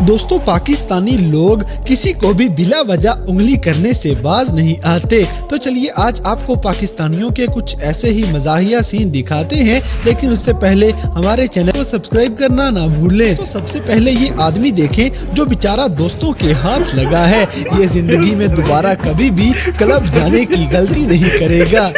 दोस्तों, पाकिस्तानी लोग किसी को भी बिला वजह उंगली करने से बाज नहीं आते। तो चलिए आज आपको पाकिस्तानियों के कुछ ऐसे ही मजाहिया सीन दिखाते हैं, लेकिन उससे पहले हमारे चैनल को सब्सक्राइब करना ना भूलें। तो सबसे पहले ये आदमी देखें जो बेचारा दोस्तों के हाथ लगा है। ये जिंदगी में दोबारा कभी भी क्लब जाने की गलती नहीं करेगा।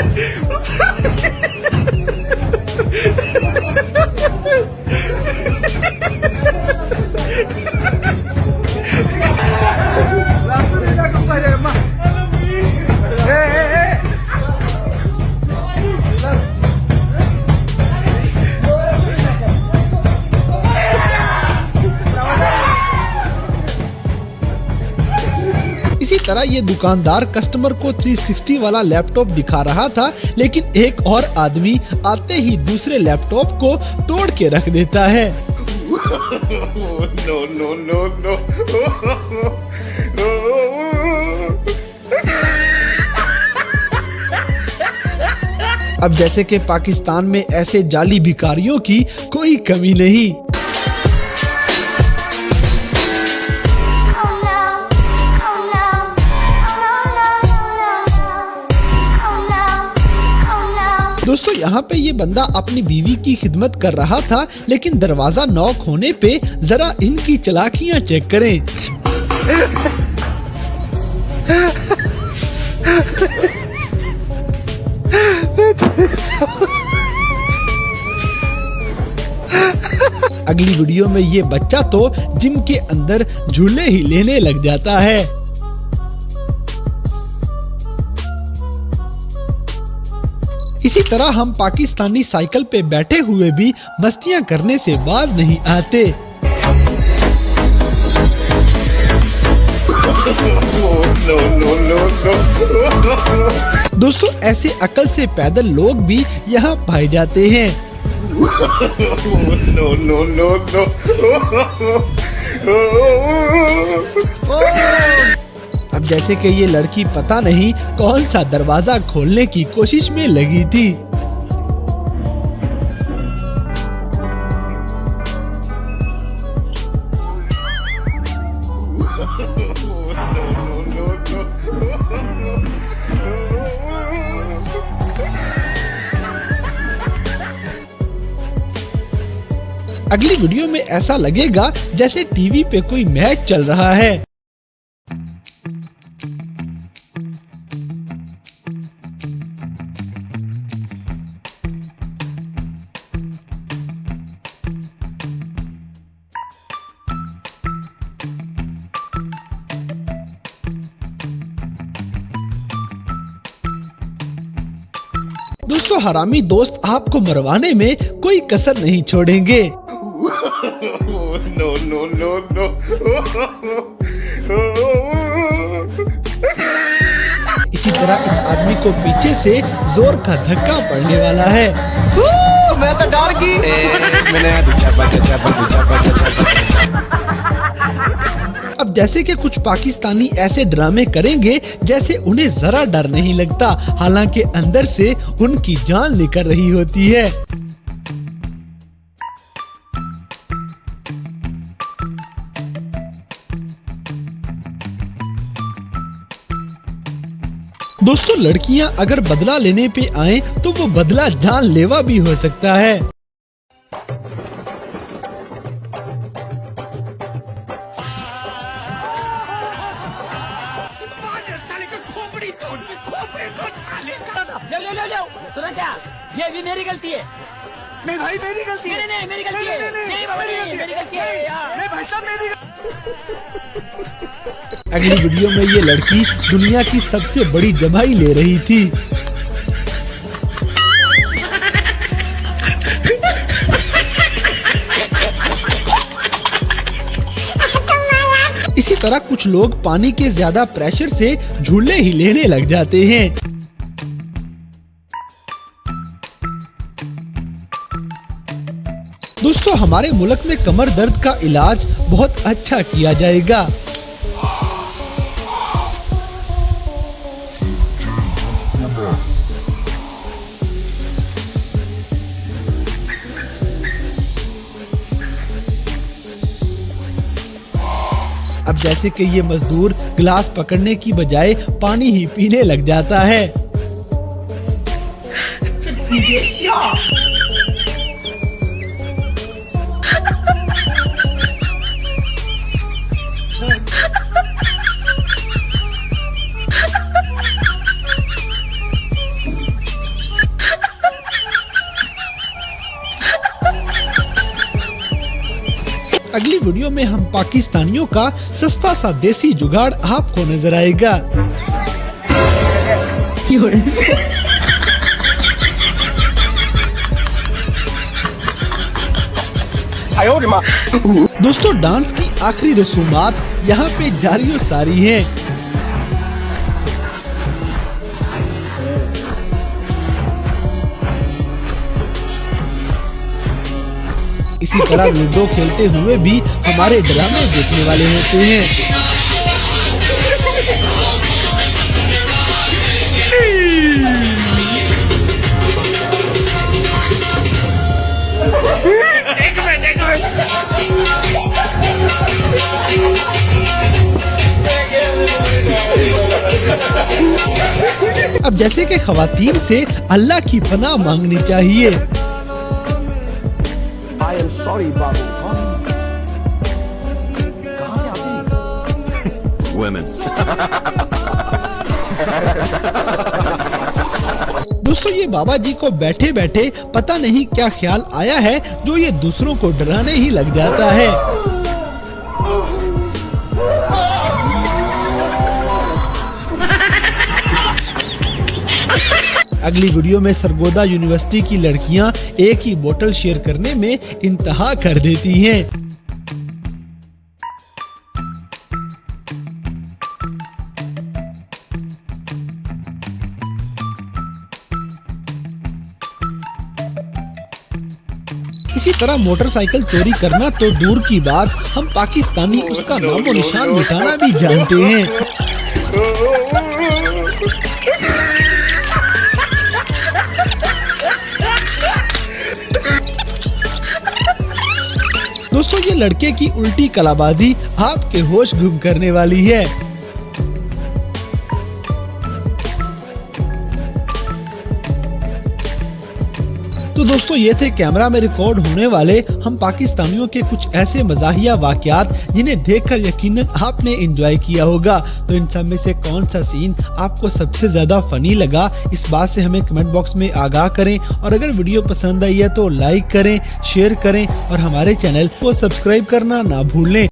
इसी तरह ये दुकानदार कस्टमर को 360 वाला लैपटॉप दिखा रहा था, लेकिन एक और आदमी आते ही दूसरे लैपटॉप को तोड़ के रख देता है। No, no, no, no. अब जैसे कि पाकिस्तान में ऐसे जाली भिखारियों की कोई कमी नहीं। दोस्तों, यहाँ पे ये बंदा अपनी बीवी की खिदमत कर रहा था, लेकिन दरवाजा नॉक होने पे जरा इनकी चालाकियां चेक करें। अगली वीडियो में ये बच्चा तो जिम के अंदर झूले ही लेने लग जाता है। इसी तरह हम पाकिस्तानी साइकिल पे बैठे हुए भी मस्तियां करने से बाज नहीं आते। दोस्तों, ऐसे अकल से पैदल लोग भी यहाँ पाए जाते हैं। अब जैसे कि ये लड़की पता नहीं कौन सा दरवाजा खोलने की कोशिश में लगी थी। अगली वीडियो में ऐसा लगेगा जैसे टीवी पे कोई मैच चल रहा है। दोस्तों, हरामी दोस्त आपको मरवाने में कोई कसर नहीं छोड़ेंगे। No, no, no, no. इसी तरह इस आदमी को पीछे से जोर का धक्का पड़ने वाला है। मैं तो डर गई। अब जैसे कि कुछ पाकिस्तानी ऐसे ड्रामे करेंगे जैसे उन्हें जरा डर नहीं लगता, हालांकि अंदर से उनकी जान निकल रही होती है। दोस्तों, लड़कियां अगर बदला लेने पे आए तो वो बदला जानलेवा भी हो सकता है। ये भी मेरी गलती है। नहीं भाई, मेरी गलती है। नहीं, मेरी गलती है। नहीं बाबा, मेरी गलती है यार। नहीं भाई साहब, मेरी अगली वीडियो में ये लड़की दुनिया की सबसे बड़ी जमाई ले रही थी। इसी तरह कुछ लोग पानी के ज्यादा प्रेशर से झूले ही लेने लग जाते हैं। दोस्तों, हमारे मुल्क में कमर दर्द का इलाज बहुत अच्छा किया जाएगा। अब जैसे कि ये मजदूर गिलास पकड़ने की बजाय पानी ही पीने लग जाता है। अगली वीडियो में हम पाकिस्तानियों का सस्ता सा देसी जुगाड़ आपको नजर आएगा। दोस्तों, डांस की आखिरी रसूमात यहाँ पे जारी सारी है। इसी तरह लूडो खेलते हुए भी हमारे ड्रामे देखने वाले होते हैं। अब जैसे कि खवातीन से अल्लाह की पनाह मांगनी चाहिए। I am sorry, बाबू। कहाँ से आती? Women. दोस्तों, ये बाबा जी को बैठे बैठे पता नहीं क्या ख्याल आया है जो ये दूसरों को डराने ही लग जाता है। अगली वीडियो में सरगोदा यूनिवर्सिटी की लड़कियां एक ही बोतल शेयर करने में इंतहा कर देती हैं। इसी तरह मोटरसाइकिल चोरी करना तो दूर की बात, हम पाकिस्तानी उसका नामो निशान मिटाना भी जानते हैं। दोस्तों, ये लड़के की उल्टी कलाबाजी आपके होश गुम करने वाली है। तो दोस्तों, ये थे कैमरा में रिकॉर्ड होने वाले हम पाकिस्तानियों के कुछ ऐसे मजाहिया वाकयात जिन्हें देखकर यकीनन आपने एंजॉय किया होगा। तो इन सब में से कौन सा सीन आपको सबसे ज्यादा फनी लगा, इस बात से हमें कमेंट बॉक्स में आगाह करें। और अगर वीडियो पसंद आई है तो लाइक करें, शेयर करें और हमारे चैनल को सब्सक्राइब करना ना भूलें।